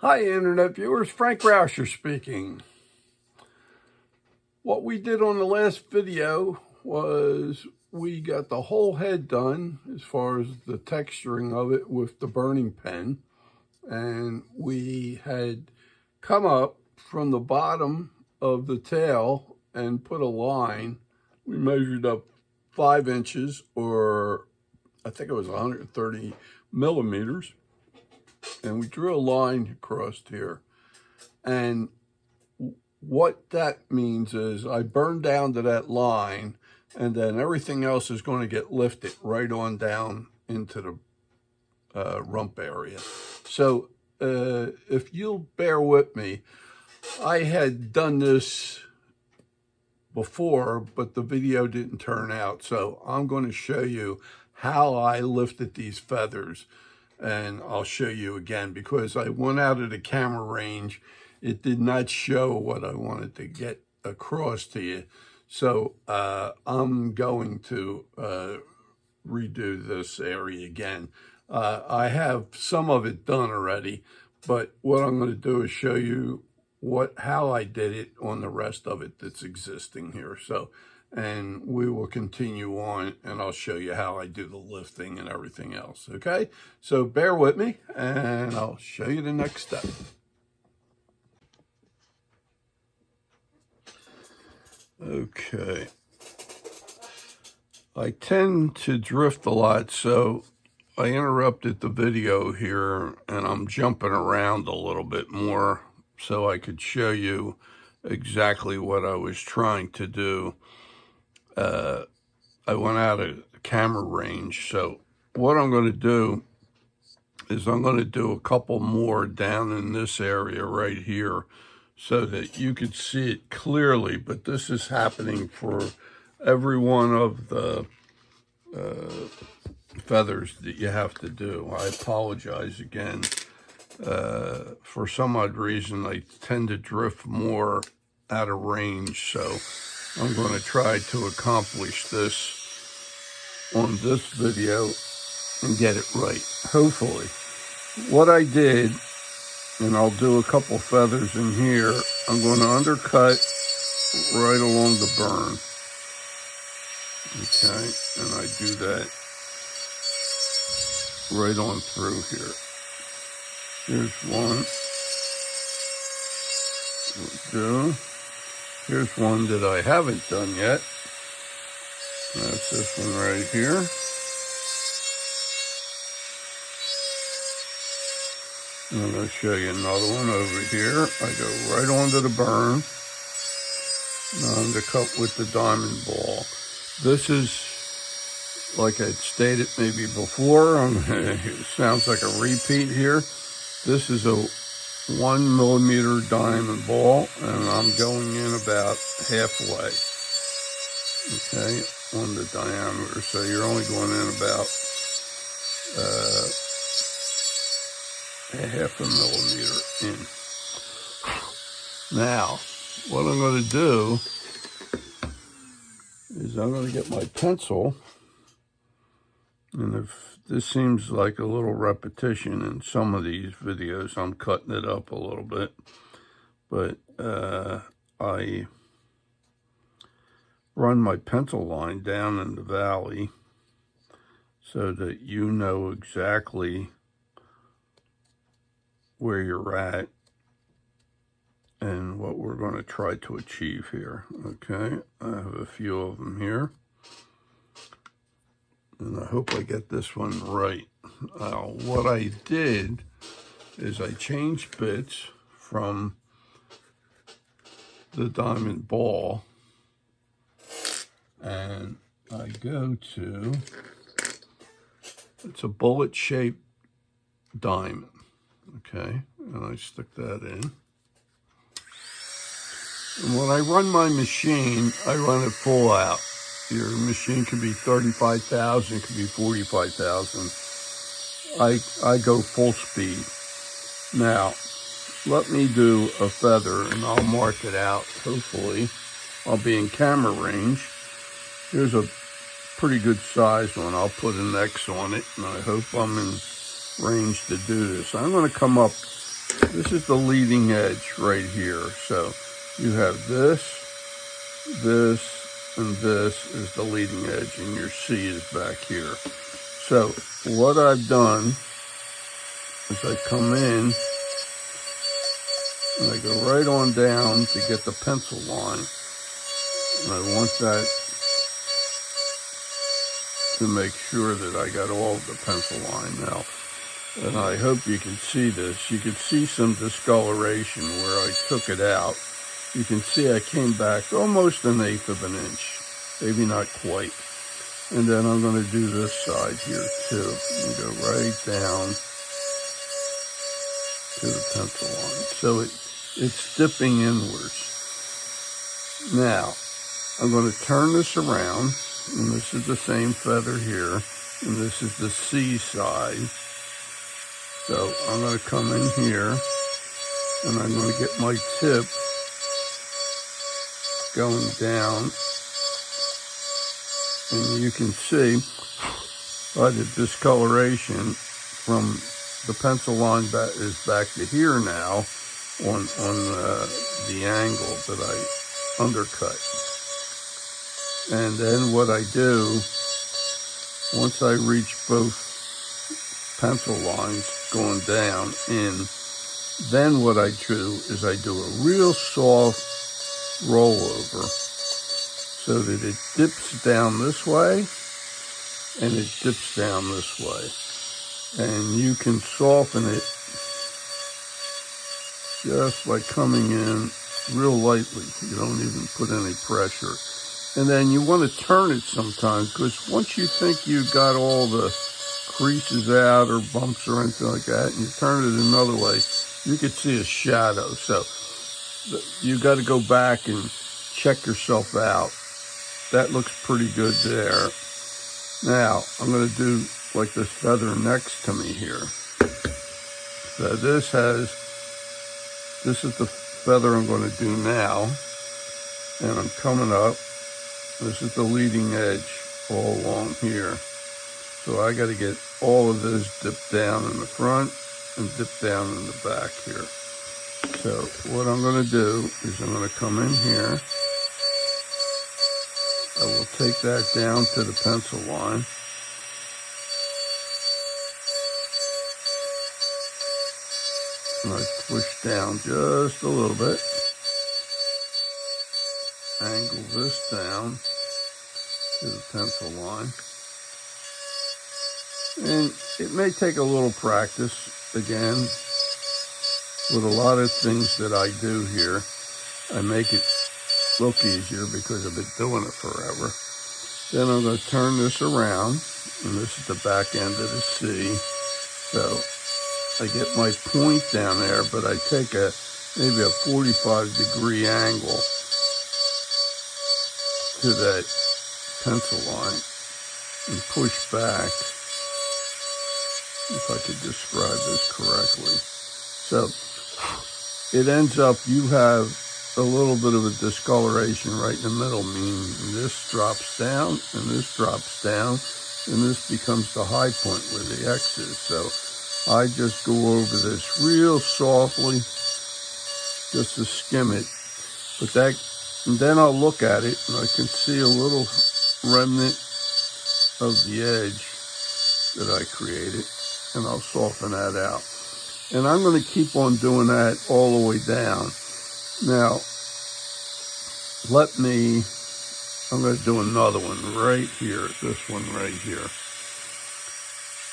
Hi, Internet viewers. Frank Rauscher speaking. What we did on the last video was we got the whole head done as far as the texturing of it with the burning pen. And we had come up from the bottom of the tail and put a line. We measured up 5 inches, or I think it was 130 millimeters. And we drew a line across here. And what that means is I burn down to that line, and then everything else is going to get lifted right on down into the rump area. So if you'll bear with me, I had done this before, but the video didn't turn out. So I'm going to show you how I lifted these feathers. And I'll show you again, because I went out of the camera range. It did not show what I wanted to get across to you. So I'm going to redo this area again. I have some of it done already, but what I'm going to do is show you how I did it on the rest of it that's existing here. So, and we will continue on, and I'll show you how I do the lifting and everything else, okay? So bear with me, and I'll show you the next step. Okay. I tend to drift a lot, so I interrupted the video here, and I'm jumping around a little bit more so I could show you exactly what I was trying to do. I went out of the camera range, so what I'm going to do is I'm going to do a couple more down in this area right here so that you could see it clearly, but this is happening for every one of the feathers that you have to do. I apologize again. For some odd reason, I tend to drift more out of range, so I'm going to try to accomplish this on this video and get it right, hopefully. What I did, and I'll do a couple feathers in here, I'm going to undercut right along the burn. Okay, and I do that right on through here. Here's one. We'll do. Here's one that I haven't done yet. That's this one right here. And I'm going to show you another one over here. I go right onto the burn. And undercut with the diamond ball. This is, like I stated maybe before, it sounds like a repeat here. This is a 1 millimeter diamond ball, and I'm going in about halfway, okay, on the diameter. So you're only going in about a half a millimeter in. Now, what I'm going to do is I'm going to get my pencil, and if this seems like a little repetition in some of these videos, I'm cutting it up a little bit, but I run my pencil line down in the valley so that you know exactly where you're at and what we're going to try to achieve here. Okay, I have a few of them here, and I hope I get this one right. What I did is I changed bits from the diamond ball, and I go to, it's a bullet-shaped diamond, okay, and I stick that in. And when I run my machine, I run it full out. Your machine could be 35,000, could be 45,000. I go full speed. Now, let me do a feather, and I'll mark it out. Hopefully, I'll be in camera range. Here's a pretty good size one. I'll put an X on it, and I hope I'm in range to do this. I'm going to come up this is the leading edge right here. So you have this, and this is the leading edge, and your C is back here. So what I've done is I come in and I go right on down to get the pencil line. And I want that to make sure that I got all of the pencil line now. And I hope you can see this. You can see some discoloration where I took it out. You can see I came back almost 1/8 of an inch, maybe not quite. And then I'm going to do this side here too. And go right down to the pencil line. So it's dipping inwards. Now, I'm going to turn this around, and this is the same feather here, and this is the C side. So I'm going to come in here, and I'm going to get my tip going down, and you can see by the discoloration from the pencil line that is back to here now on the angle that I undercut. And then what I do, once I reach both pencil lines going down in, then what I do is I do a real soft rollover so that it dips down this way and it dips down this way. And you can soften it just by coming in real lightly. You don't even put any pressure. And then you want to turn it sometimes, because once you think you got all the creases out or bumps or anything like that, and you turn it another way, you could see a shadow. So you got to go back and check yourself out. That looks pretty good there. Now, I'm going to do like this feather next to me here. So this is the feather I'm going to do now. And I'm coming up. This is the leading edge all along here. So I got to get all of this dipped down in the front and dipped down in the back here. So what I'm going to do is I'm going to come in here. I will take that down to the pencil line. And I push down just a little bit. Angle this down to the pencil line. And it may take a little practice again. With a lot of things that I do here, I make it look easier because I've been doing it forever. Then I'm going to turn this around, and this is the back end of the C. So I get my point down there, but I take maybe a 45-degree angle to that pencil line and push back, if I could describe this correctly. So it ends up, you have a little bit of a discoloration right in the middle, meaning this drops down and this drops down, and this becomes the high point where the X is. So I just go over this real softly, just to skim it. But and then I'll look at it and I can see a little remnant of the edge that I created, and I'll soften that out. And I'm going to keep on doing that all the way down. Now, I'm going to do another one right here, this one right here.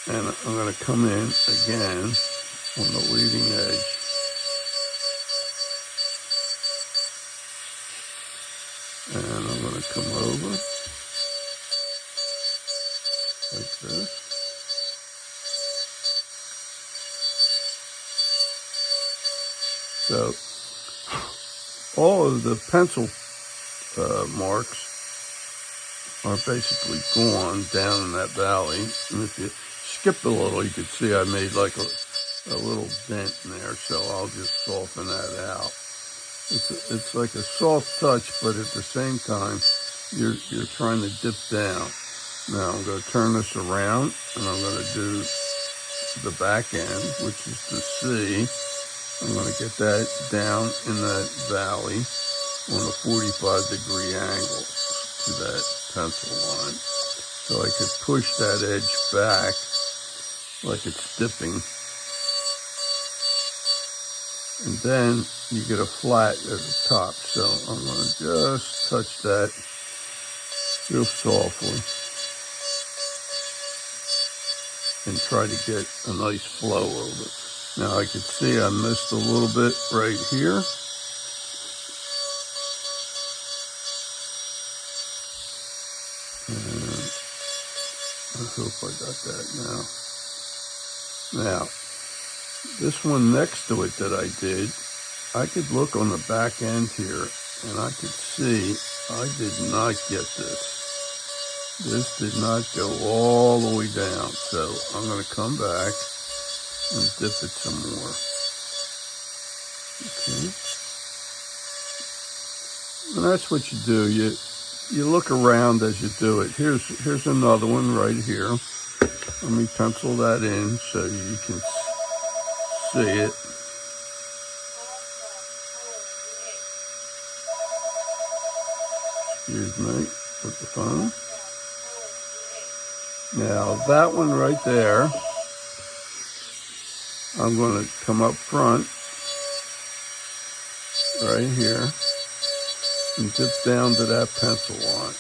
And I'm going to come in again on the leading edge. And I'm going to come over like this. So all of the pencil marks are basically gone down in that valley. And if you skip a little, you can see I made like a little dent in there. So I'll just soften that out. It's like a soft touch, but at the same time, you're trying to dip down. Now I'm going to turn this around, and I'm going to do the back end, which is the C. I'm going to get that down in that valley on a 45-degree angle to that pencil line. So I could push that edge back like it's dipping. And then you get a flat at the top. So I'm going to just touch that real softly and try to get a nice flow over. Now I can see I missed a little bit right here. And I hope I got that now. Now, this one next to it that I did, I could look on the back end here and I could see I did not get this. This did not go all the way down. So I'm going to come back and dip it some more. Okay. And that's what you do. You look around as you do it. Here's another one right here. Let me pencil that in so you can see it. Excuse me with the phone. Now that one right there, I'm going to come up front right here and dip down to that pencil line.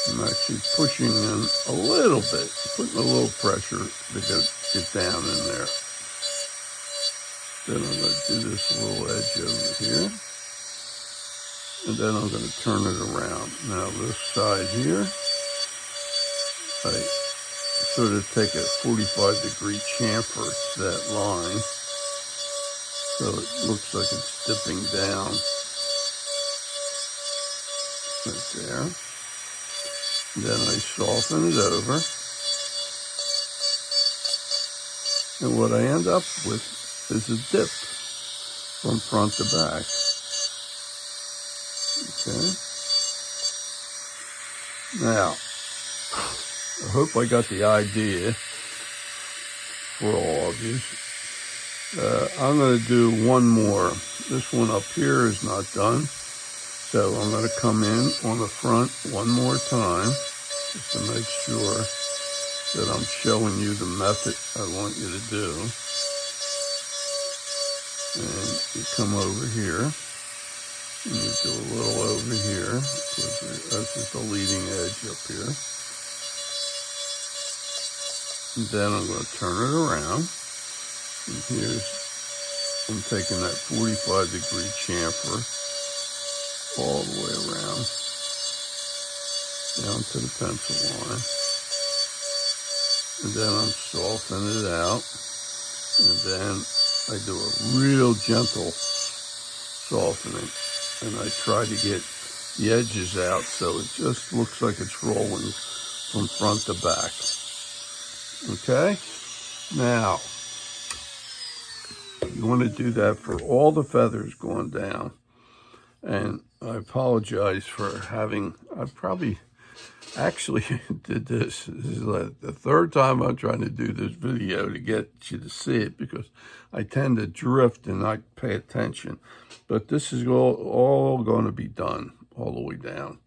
I'm actually pushing in a little bit, putting a little pressure to get down in there. Then I'm going to do this little edge over here. And then I'm going to turn it around. Now this side here, I sort of take a 45-degree chamfer to that line. So it looks like it's dipping down right there. And then I soften it over. And what I end up with is a dip from front to back. Okay. Now, I hope I got the idea for all of you. I'm going to do one more. This one up here is not done. So I'm going to come in on the front one more time just to make sure that I'm showing you the method I want you to do. And you come over here and you do a little over here because this is the leading edge up here. And then I'm going to turn it around. And I'm taking that 45-degree chamfer all the way around, down to the pencil line. And then I'm softening it out. And then I do a real gentle softening. And I try to get the edges out so it just looks like it's rolling from front to back. Okay? Now, you want to do that for all the feathers going down. And I apologize for I probably actually did this. This is like the third time I'm trying to do this video to get you to see it because I tend to drift and not pay attention. But this is all going to be done all the way down.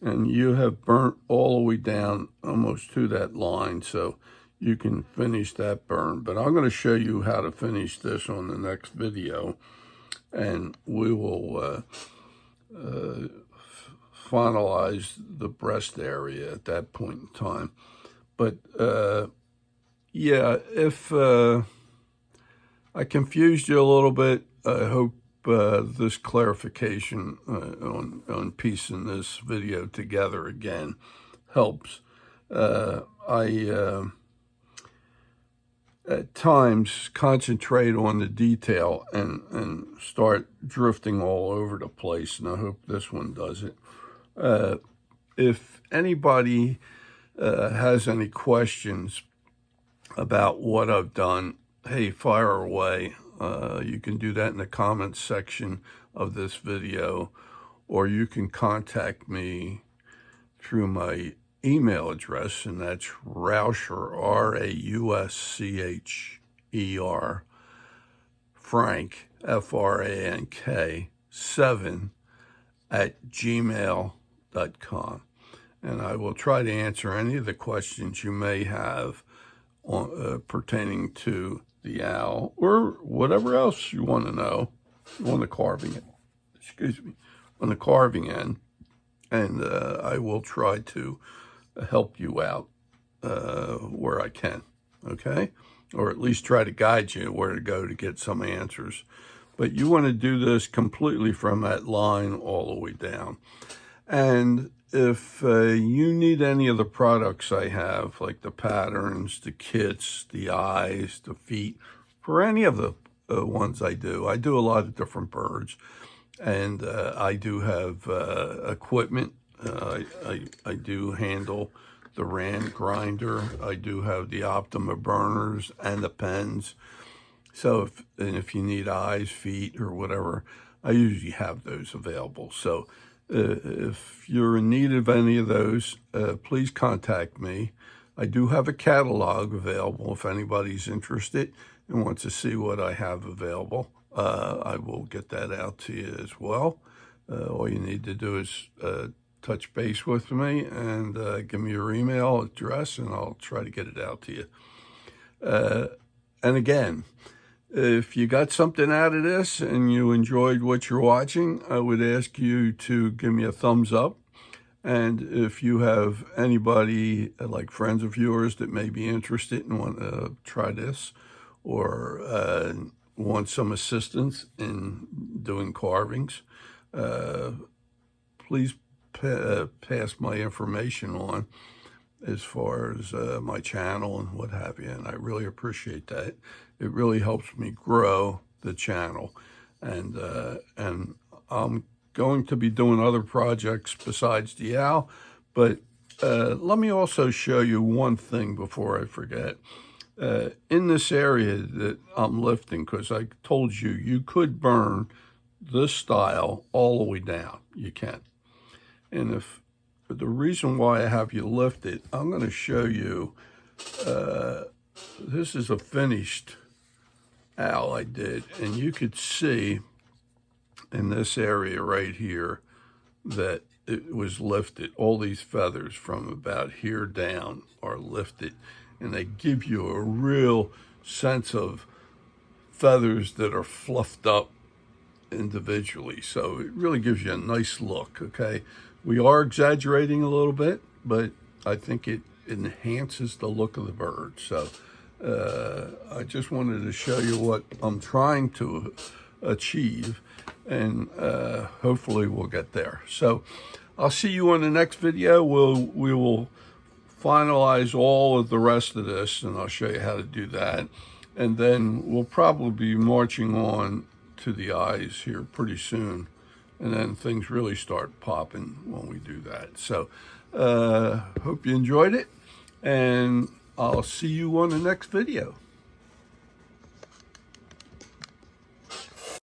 And you have burnt all the way down almost to that line, so you can finish that burn. But I'm going to show you how to finish this on the next video. And we will finalize the breast area at that point in time. But yeah, if I confused you a little bit, I hope this clarification on piecing this video together again helps. I at times concentrate on the detail and start drifting all over the place, and I hope this one does it. If anybody has any questions about what I've done, hey, fire away. You can do that in the comments section of this video, or you can contact me through my email address, and that's Rauscher, Rauscher, Frank, Frank 7 @gmail.com. And I will try to answer any of the questions you may have on, pertaining to the owl or whatever else you want to know on the carving on the carving end. And I will try to help you out where I can, okay? Or at least try to guide you where to go to get some answers. But you want to do this completely from that line all the way down. And if you need any of the products I have, like the patterns, the kits, the eyes, the feet, for any of the ones I do a lot of different birds. And I do have equipment. I do handle the Rand grinder. I do have the Optima burners and the pens. So if you need eyes, feet, or whatever, I usually have those available. So if you're in need of any of those, please contact me. I do have a catalog available if anybody's interested and wants to see what I have available. I will get that out to you as well. All you need to do is touch base with me and give me your email address, and I'll try to get it out to you. And again, if you got something out of this and you enjoyed what you're watching, I would ask you to give me a thumbs up. And if you have anybody, like friends of yours, that may be interested and want to try this or want some assistance in doing carvings, please pass my information on as far as my channel and what have you. And I really appreciate that. It really helps me grow the channel. And I'm going to be doing other projects besides the owl. But let me also show you one thing before I forget. In this area that I'm lifting, because I told you, you could burn this style all the way down. You can. And if the reason why I have you lift it, I'm going to show you, this is a finished owl I did. And you could see in this area right here that it was lifted. All these feathers from about here down are lifted. And they give you a real sense of feathers that are fluffed up individually. So it really gives you a nice look, okay? We are exaggerating a little bit, but I think it enhances the look of the bird. So I just wanted to show you what I'm trying to achieve, and hopefully we'll get there. So I'll see you on the next video. We will finalize all of the rest of this, and I'll show you how to do that. And then we'll probably be marching on to the eyes here pretty soon. And then things really start popping when we do that. So hope you enjoyed it, and I'll see you on the next video.